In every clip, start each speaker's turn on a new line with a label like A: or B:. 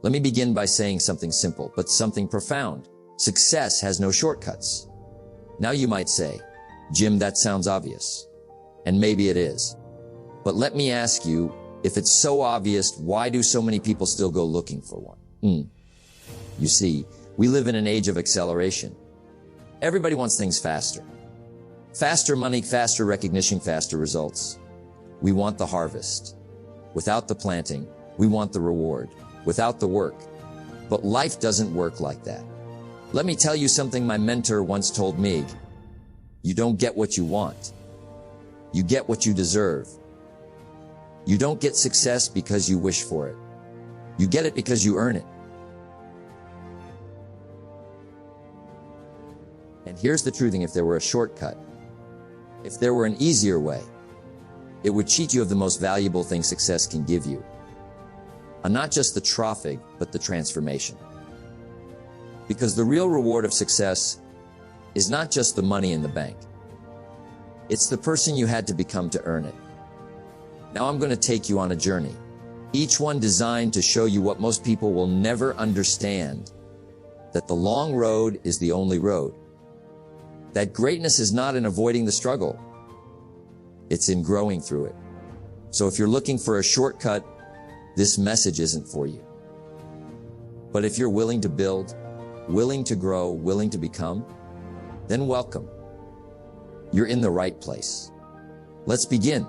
A: Let me begin by saying something simple, but something profound. Success has no shortcuts. Now you might say, Jim, that sounds obvious. And maybe it is. But let me ask you, if it's so obvious, why do so many people still go looking for one? You see, we live in an age of acceleration. Everybody wants things faster. Faster money, faster recognition, faster results. We want the harvest. Without the planting, we want the reward. Without the work. But life doesn't work like that. Let me tell you something my mentor once told me. You don't get what you want. You get what you deserve. You don't get success because you wish for it. You get it because you earn it. And here's the true thing: if there were a shortcut, if there were an easier way, it would cheat you of the most valuable thing success can give you. And not just the trophy, but the transformation. Because the real reward of success is not just the money in the bank. It's the person you had to become to earn it. Now I'm going to take you on a journey, each one designed to show you what most people will never understand, that the long road is the only road. That greatness is not in avoiding the struggle. It's in growing through it. So if you're looking for a shortcut, this message isn't for you. But if you're willing to build, willing to grow, willing to become, then welcome. You're in the right place. Let's begin.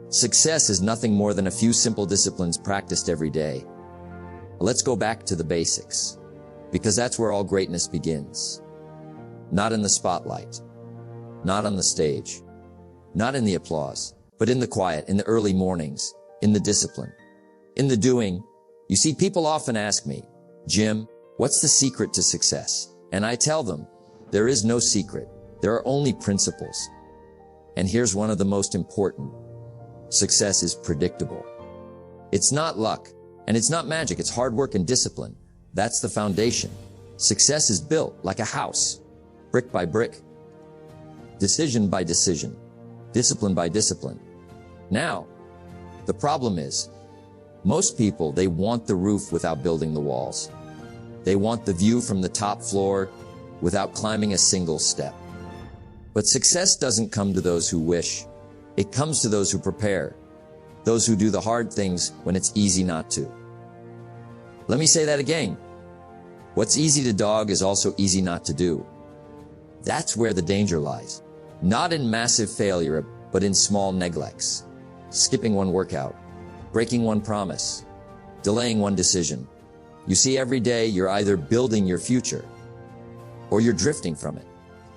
A: Success is nothing more than a few simple disciplines practiced every day. Let's go back to the basics, because that's where all greatness begins. Not in the spotlight, not on the stage, not in the applause, but in the quiet, in the early mornings, in the discipline, in the doing. You see, people often ask me, Jim, what's the secret to success? And I tell them, there is no secret. There are only principles. And here's one of the most important. Success is predictable. It's not luck, and it's not magic. It's hard work and discipline. That's the foundation. Success is built like a house, brick by brick, decision by decision, discipline by discipline. Now, the problem is, most people, they want the roof without building the walls. They want the view from the top floor without climbing a single step. But success doesn't come to those who wish. It comes to those who prepare, those who do the hard things when it's easy not to. Let me say that again. What's easy to dog is also easy not to do. That's where the danger lies. Not in massive failure, but in small neglects. Skipping one workout, breaking one promise, delaying one decision. You see, every day you're either building your future or you're drifting from it.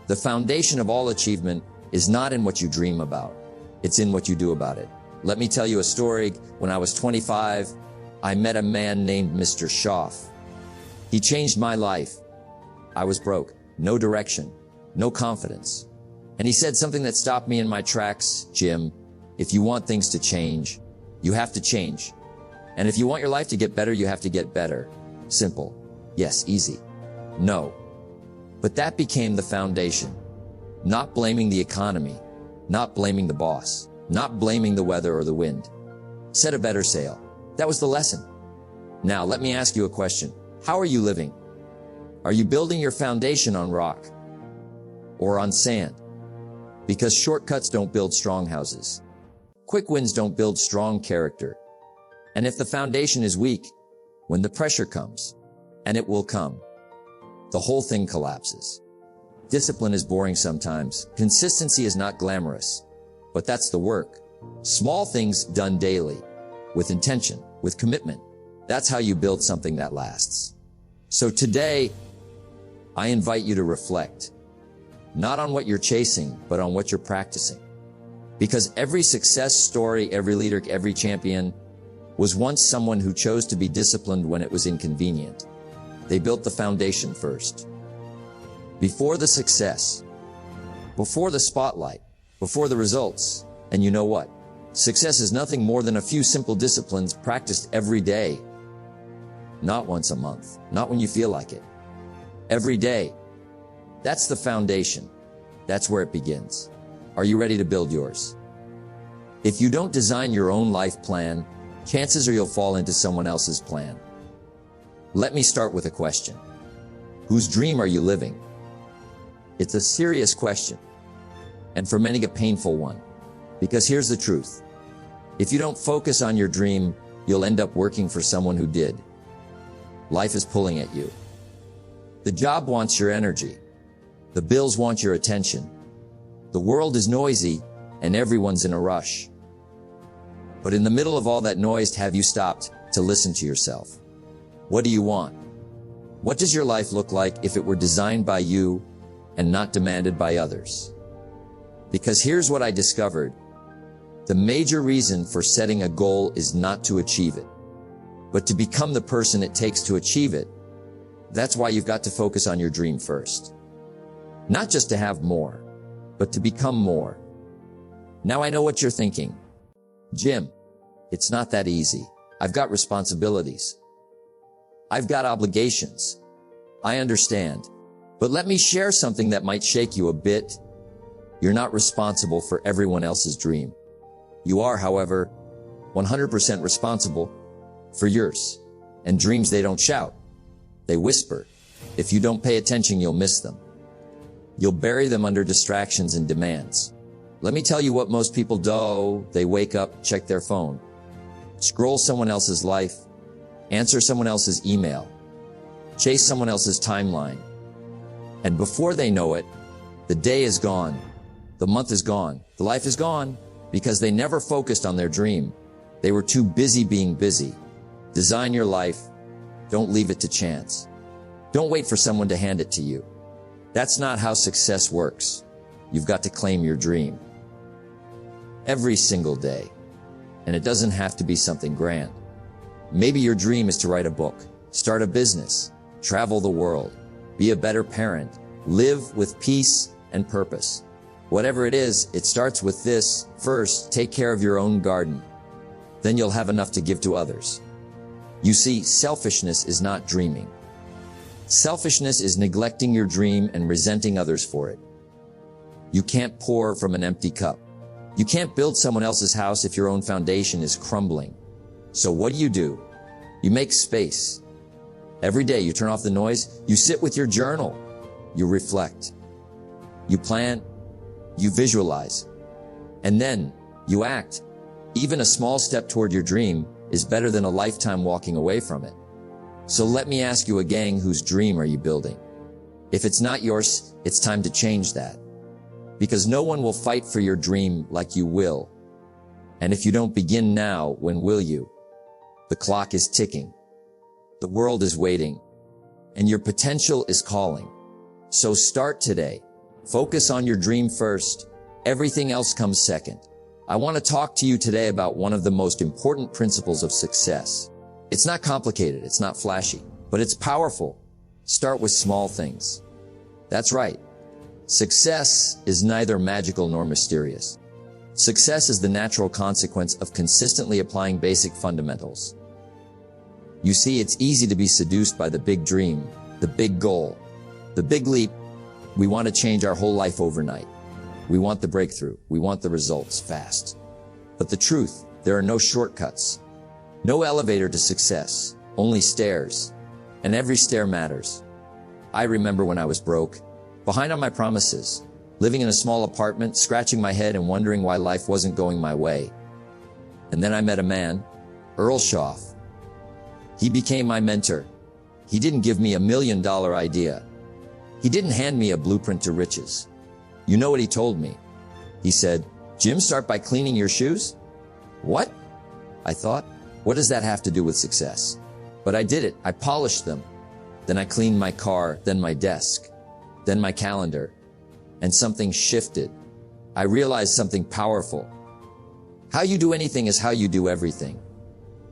A: The foundation of all achievement is not in what you dream about. It's in what you do about it. Let me tell you a story. When I was 25, I met a man named Mr. Schaff. He changed my life. I was broke, no direction, no confidence. And he said something that stopped me in my tracks. Jim, if you want things to change, you have to change. And if you want your life to get better, you have to get better. Simple. Yes, easy. No. But that became the foundation. Not blaming the economy, not blaming the boss, not blaming the weather or the wind. Set a better sail. That was the lesson. Now, let me ask you a question. How are you living? Are you building your foundation on rock or on sand? Because shortcuts don't build strong houses. Quick wins don't build strong character. And if the foundation is weak, when the pressure comes, and it will come, the whole thing collapses. Discipline is boring sometimes. Consistency is not glamorous, but that's the work. Small things done daily, with intention, with commitment. That's how you build something that lasts. So today, I invite you to reflect, not on what you're chasing, but on what you're practicing. Because every success story, every leader, every champion was once someone who chose to be disciplined when it was inconvenient. They built the foundation first. Before the success, before the spotlight, before the results. And you know what? Success is nothing more than a few simple disciplines practiced every day. Not once a month, not when you feel like it. Every day. That's the foundation. That's where it begins. Are you ready to build yours? If you don't design your own life plan, chances are you'll fall into someone else's plan. Let me start with a question. Whose dream are you living? It's a serious question, and for many a painful one. Because here's the truth. If you don't focus on your dream, you'll end up working for someone who did. Life is pulling at you. The job wants your energy. The bills want your attention. The world is noisy, and everyone's in a rush. But in the middle of all that noise, have you stopped to listen to yourself? What do you want? What does your life look like if it were designed by you and not demanded by others? Because here's what I discovered. The major reason for setting a goal is not to achieve it, but to become the person it takes to achieve it. That's why you've got to focus on your dream first. Not just to have more, but to become more. Now I know what you're thinking. Jim, it's not that easy. I've got responsibilities. I've got obligations. I understand. But let me share something that might shake you a bit. You're not responsible for everyone else's dream. You are, however, 100% responsible for yours. And dreams, they don't shout. They whisper. If you don't pay attention, you'll miss them. You'll bury them under distractions and demands. Let me tell you what most people do. They wake up, check their phone, scroll someone else's life, answer someone else's email, chase someone else's timeline. And before they know it, the day is gone, the month is gone, the life is gone, because they never focused on their dream. They were too busy being busy. Design your life. Don't leave it to chance. Don't wait for someone to hand it to you. That's not how success works. You've got to claim your dream. Every single day. And it doesn't have to be something grand. Maybe your dream is to write a book, start a business, travel the world, be a better parent, live with peace and purpose. Whatever it is, it starts with this. First, take care of your own garden. Then you'll have enough to give to others. You see, selfishness is not dreaming. Selfishness is neglecting your dream and resenting others for it. You can't pour from an empty cup. You can't build someone else's house if your own foundation is crumbling. So what do? You make space. Every day you turn off the noise, you sit with your journal, you reflect, you plan, you visualize, and then you act. Even a small step toward your dream is better than a lifetime walking away from it. So let me ask you, gang, whose dream are you building? If it's not yours, it's time to change that. Because no one will fight for your dream like you will. And if you don't begin now, when will you? The clock is ticking. The world is waiting. And your potential is calling. So start today. Focus on your dream first. Everything else comes second. I want to talk to you today about one of the most important principles of success. It's not complicated, it's not flashy, but it's powerful. Start with small things. That's right. Success is neither magical nor mysterious. Success is the natural consequence of consistently applying basic fundamentals. You see, it's easy to be seduced by the big dream, the big goal, the big leap. We want to change our whole life overnight. We want the breakthrough. We want the results fast. But the truth, there are no shortcuts. No elevator to success, only stairs. And every stair matters. I remember when I was broke, behind on my promises, living in a small apartment, scratching my head and wondering why life wasn't going my way. And then I met a man, Earl Schaff. He became my mentor. He didn't give me $1 million idea. He didn't hand me a blueprint to riches. You know what he told me? He said, "Jim, start by cleaning your shoes." What? I thought, what does that have to do with success? But I did it. I polished them. Then I cleaned my car, then my desk, then my calendar. And something shifted. I realized something powerful. How you do anything is how you do everything.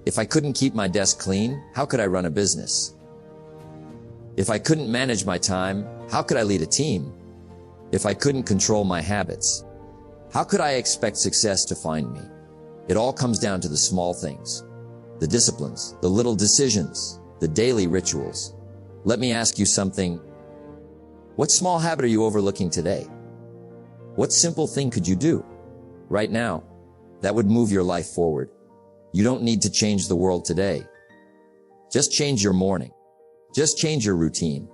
A: If I couldn't keep my desk clean, how could I run a business? If I couldn't manage my time, how could I lead a team? If I couldn't control my habits, how could I expect success to find me? It all comes down to the small things, the disciplines, the little decisions, the daily rituals. Let me ask you something. What small habit are you overlooking today? What simple thing could you do right now that would move your life forward? You don't need to change the world today. Just change your morning. Just change your routine.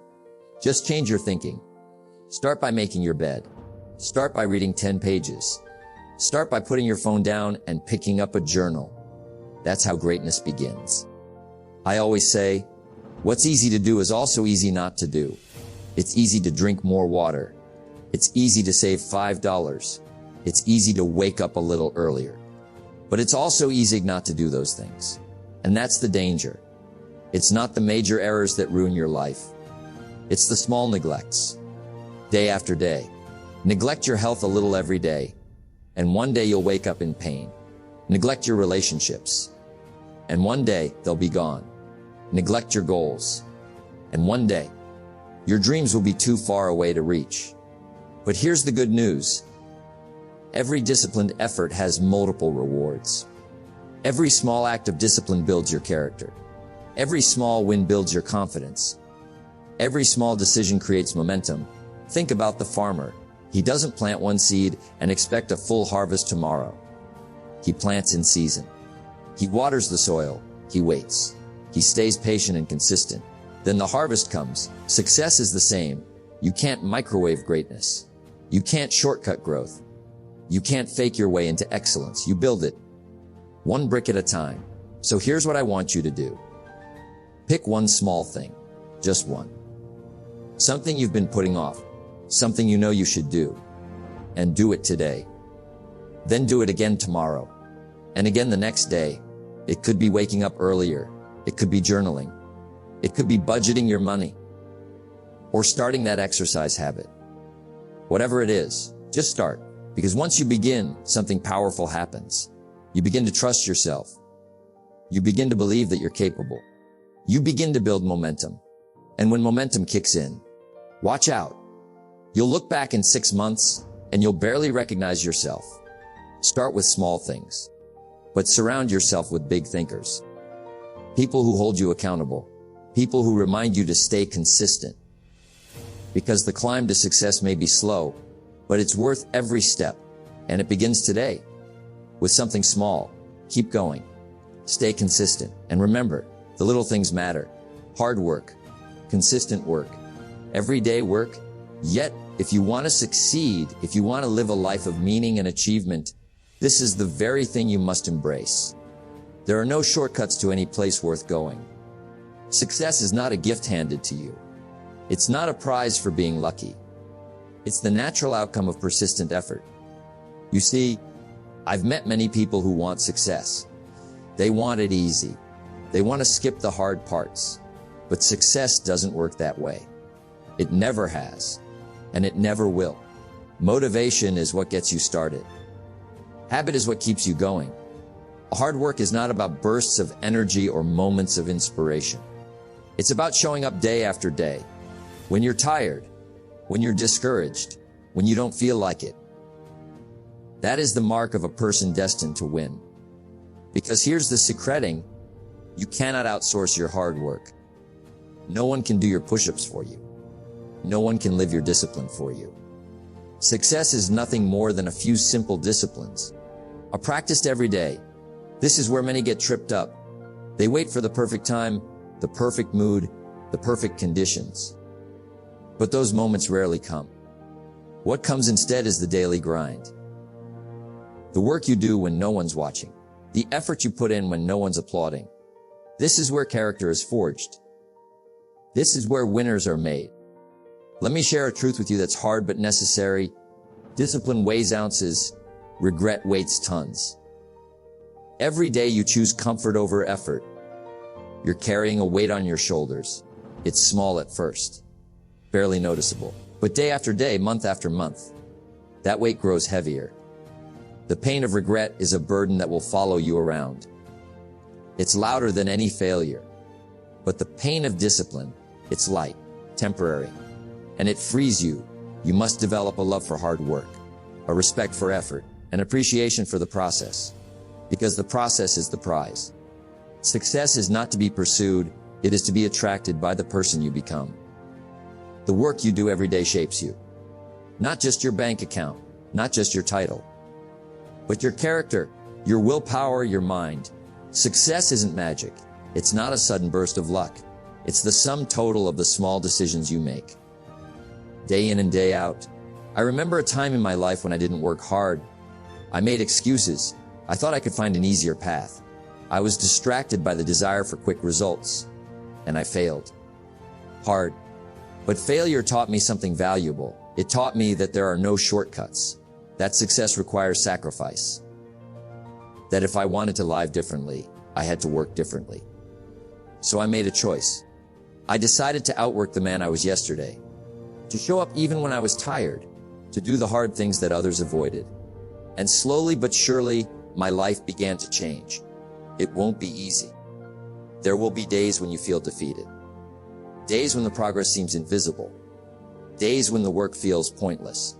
A: Just change your thinking. Start by making your bed. Start by reading 10 pages. Start by putting your phone down and picking up a journal. That's how greatness begins. I always say, what's easy to do is also easy not to do. It's easy to drink more water. It's easy to save $5. It's easy to wake up a little earlier. But it's also easy not to do those things. And that's the danger. It's not the major errors that ruin your life. It's the small neglects. Day after day. Neglect your health a little every day, and one day you'll wake up in pain. Neglect your relationships, and one day they'll be gone. Neglect your goals, and one day your dreams will be too far away to reach. But here's the good news. Every disciplined effort has multiple rewards. Every small act of discipline builds your character. Every small win builds your confidence. Every small decision creates momentum. Think about the farmer. He doesn't plant one seed and expect a full harvest tomorrow. He plants in season. He waters the soil. He waits. He stays patient and consistent. Then the harvest comes. Success is the same. You can't microwave greatness. You can't shortcut growth. You can't fake your way into excellence. You build it, one brick at a time. So here's what I want you to do. Pick one small thing. Just one. Something you've been putting off. Something you know you should do. And do it today. Then do it again tomorrow. And again the next day. It could be waking up earlier. It could be journaling. It could be budgeting your money. Or starting that exercise habit. Whatever it is, just start. Because once you begin, something powerful happens. You begin to trust yourself. You begin to believe that you're capable. You begin to build momentum. And when momentum kicks in, watch out. You'll look back in 6 months and you'll barely recognize yourself. Start with small things, but surround yourself with big thinkers. People who hold you accountable. People who remind you to stay consistent. Because the climb to success may be slow, but it's worth every step. And it begins today with something small. Keep going. Stay consistent. And remember, the little things matter. Hard work, consistent work, everyday work. Yet, if you want to succeed, if you want to live a life of meaning and achievement, this is the very thing you must embrace. There are no shortcuts to any place worth going. Success is not a gift handed to you. It's not a prize for being lucky. It's the natural outcome of persistent effort. You see, I've met many people who want success. They want it easy. They want to skip the hard parts. But success doesn't work that way. It never has. And it never will. Motivation is what gets you started. Habit is what keeps you going. Hard work is not about bursts of energy or moments of inspiration. It's about showing up day after day. When you're tired, when you're discouraged, when you don't feel like it. That is the mark of a person destined to win. Because here's the secreting. You cannot outsource your hard work. No one can do your push-ups for you. No one can live your discipline for you. Success is nothing more than a few simple disciplines, are practiced every day. This is where many get tripped up. They wait for the perfect time, the perfect mood, the perfect conditions. But those moments rarely come. What comes instead is the daily grind. The work you do when no one's watching. The effort you put in when no one's applauding. This is where character is forged. This is where winners are made. Let me share a truth with you that's hard but necessary. Discipline weighs ounces. Regret weighs tons. Every day you choose comfort over effort. You're carrying a weight on your shoulders. It's small at first, barely noticeable. But day after day, month after month, that weight grows heavier. The pain of regret is a burden that will follow you around. It's louder than any failure. But the pain of discipline, it's light, temporary, and it frees you. You must develop a love for hard work, a respect for effort, an appreciation for the process, because the process is the prize. Success is not to be pursued, it is to be attracted by the person you become. The work you do every day shapes you. Not just your bank account, not just your title, but your character, your willpower, your mind. Success isn't magic. It's not a sudden burst of luck. It's the sum total of the small decisions you make. Day in and day out. I remember a time in my life when I didn't work hard. I made excuses. I thought I could find an easier path. I was distracted by the desire for quick results. And I failed. Hard. But failure taught me something valuable. It taught me that there are no shortcuts. That success requires sacrifice. That if I wanted to live differently, I had to work differently. So I made a choice. I decided to outwork the man I was yesterday. To show up even when I was tired. To do the hard things that others avoided. And slowly but surely, my life began to change. It won't be easy. There will be days when you feel defeated. Days when the progress seems invisible. Days when the work feels pointless.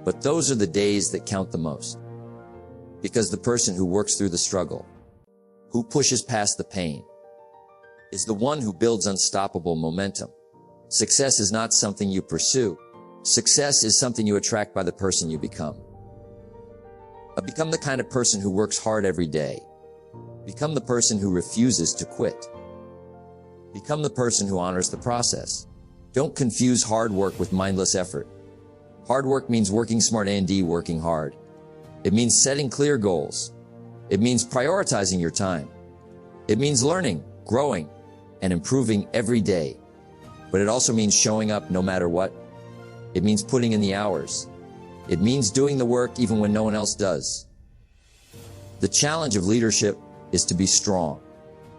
A: But those are the days that count the most. Because the person who works through the struggle, who pushes past the pain, is the one who builds unstoppable momentum. Success is not something you pursue. Success is something you attract by the person you become. Become the kind of person who works hard every day. Become the person who refuses to quit. Become the person who honors the process. Don't confuse hard work with mindless effort. Hard work means working smart and working hard. It means setting clear goals. It means prioritizing your time. It means learning, growing, and improving every day. But it also means showing up no matter what. It means putting in the hours. It means doing the work even when no one else does. The challenge of leadership is to be strong,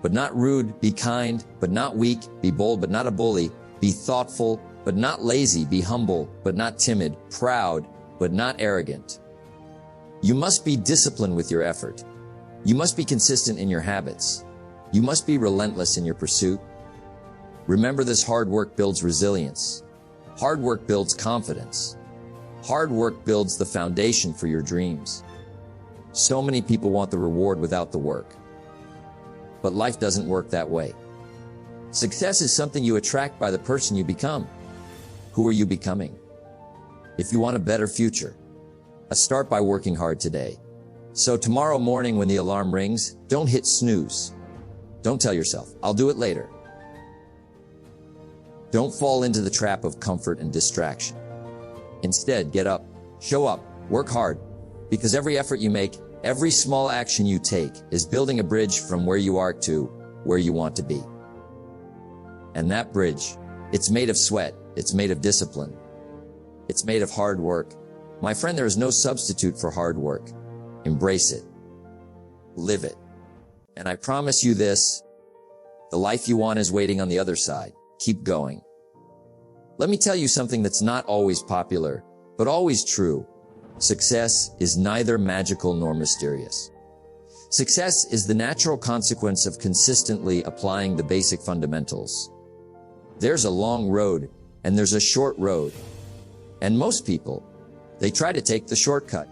A: but not rude. Be kind, but not weak. Be bold, but not a bully. Be thoughtful, but not lazy. Be humble, but not timid. Proud, but not arrogant. You must be disciplined with your effort. You must be consistent in your habits. You must be relentless in your pursuit. Remember this: hard work builds resilience. Hard work builds confidence. Hard work builds the foundation for your dreams. So many people want the reward without the work. But life doesn't work that way. Success is something you attract by the person you become. Who are you becoming? If you want a better future, start by working hard today. So tomorrow morning when the alarm rings, don't hit snooze. Don't tell yourself, I'll do it later. Don't fall into the trap of comfort and distraction. Instead, get up, show up, work hard, because every effort you make, every small action you take is building a bridge from where you are to where you want to be. And that bridge, it's made of sweat, it's made of discipline, it's made of hard work. My friend, there is no substitute for hard work. Embrace it. Live it. And I promise you this, the life you want is waiting on the other side. Keep going. Let me tell you something that's not always popular, but always true. Success is neither magical nor mysterious. Success is the natural consequence of consistently applying the basic fundamentals. There's a long road, and there's a short road. And most people, they try to take the shortcut.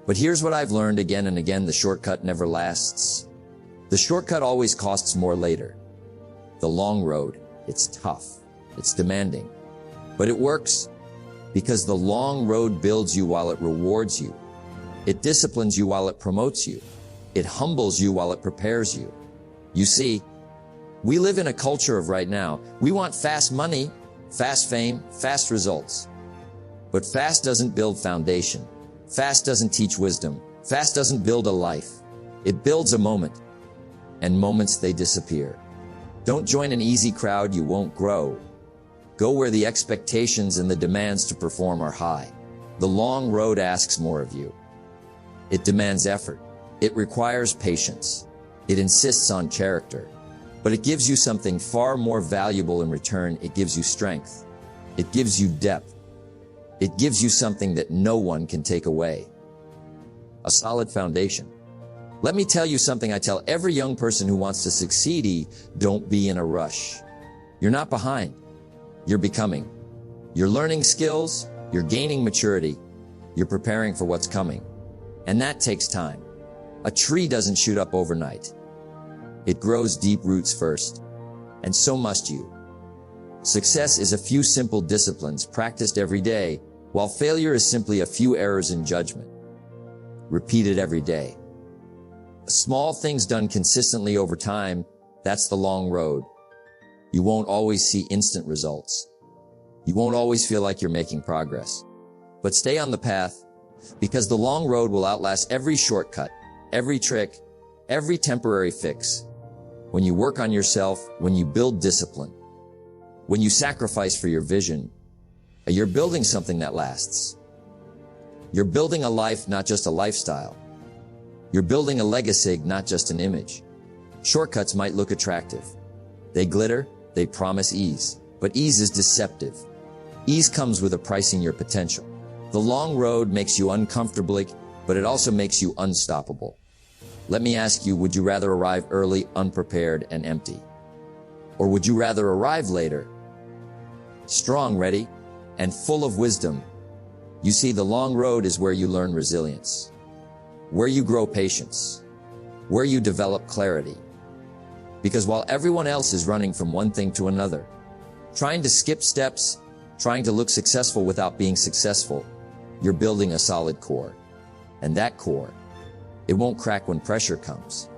A: But here's what I've learned again and again: the shortcut never lasts. The shortcut always costs more later. The long road, it's tough, it's demanding, but it works because the long road builds you while it rewards you. It disciplines you while it promotes you. It humbles you while it prepares you. You see, we live in a culture of right now. We want fast money, fast fame, fast results. But fast doesn't build foundation. Fast doesn't teach wisdom. Fast doesn't build a life. It builds a moment. And moments, they disappear. Don't join an easy crowd, you won't grow. Go where the expectations and the demands to perform are high. The long road asks more of you. It demands effort. It requires patience. It insists on character. But it gives you something far more valuable in return. It gives you strength. It gives you depth. It gives you something that no one can take away. A solid foundation. Let me tell you something I tell every young person who wants to succeed: don't be in a rush. You're not behind. You're becoming. You're learning skills. You're gaining maturity. You're preparing for what's coming. And that takes time. A tree doesn't shoot up overnight. It grows deep roots first. And so must you. Success is a few simple disciplines practiced every day, while failure is simply a few errors in judgment. Repeated every day. Small things done consistently over time, that's the long road. You won't always see instant results. You won't always feel like you're making progress. But stay on the path, because the long road will outlast every shortcut, every trick, every temporary fix. When you work on yourself, when you build discipline, when you sacrifice for your vision, you're building something that lasts. You're building a life, not just a lifestyle. You're building a legacy, not just an image. Shortcuts might look attractive. They glitter, they promise ease, but ease is deceptive. Ease comes with a price in your potential. The long road makes you uncomfortable, but it also makes you unstoppable. Let me ask you, would you rather arrive early, unprepared, and empty? Or would you rather arrive later, strong, ready, and full of wisdom? You see, the long road is where you learn resilience, where you grow patience, where you develop clarity. Because while everyone else is running from one thing to another, trying to skip steps, trying to look successful without being successful, you're building a solid core. And that core, it won't crack when pressure comes.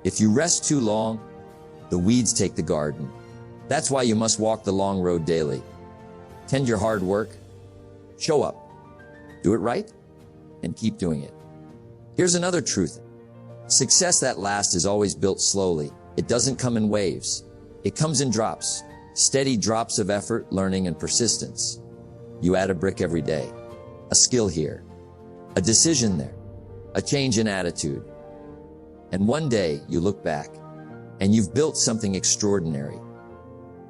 A: If you rest too long, the weeds take the garden. That's why you must walk the long road daily. Tend your hard work. Show up. Do it right, and keep doing it. Here's another truth. Success that lasts is always built slowly. It doesn't come in waves. It comes in drops. Steady drops of effort, learning, and persistence. You add a brick every day. A skill here. A decision there. A change in attitude. And one day, you look back, and you've built something extraordinary.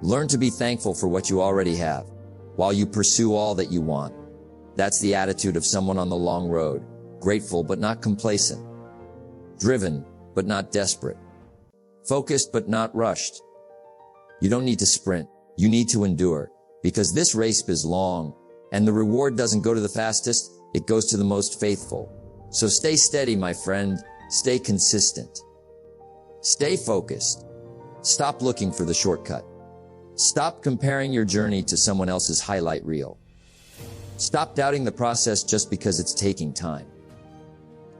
A: Learn to be thankful for what you already have, while you pursue all that you want. That's the attitude of someone on the long road. Grateful but not complacent. Driven but not desperate. Focused but not rushed. You don't need to sprint. You need to endure. Because this race is long, and the reward doesn't go to the fastest, it goes to the most faithful. So stay steady, my friend. Stay consistent. Stay focused. Stop looking for the shortcut. Stop comparing your journey to someone else's highlight reel. Stop doubting the process just because it's taking time.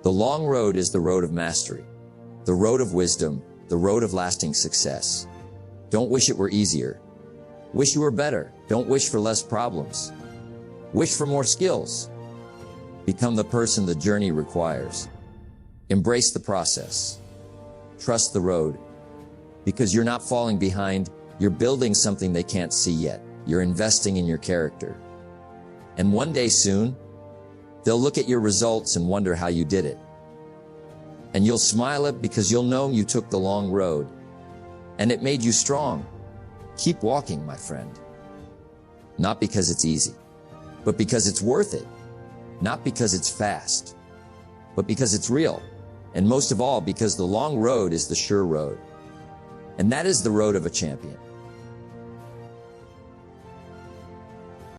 A: The long road is the road of mastery, the road of wisdom, the road of lasting success. Don't wish it were easier. Wish you were better. Don't wish for less problems. Wish for more skills. Become the person the journey requires. Embrace the process. Trust the road. Because you're not falling behind, you're building something they can't see yet. You're investing in your character. And one day soon, they'll look at your results and wonder how you did it. And you'll smile it because you'll know you took the long road. And it made you strong. Keep walking, my friend. Not because it's easy, but because it's worth it. Not because it's fast, but because it's real. And most of all, because the long road is the sure road. And that is the road of a champion.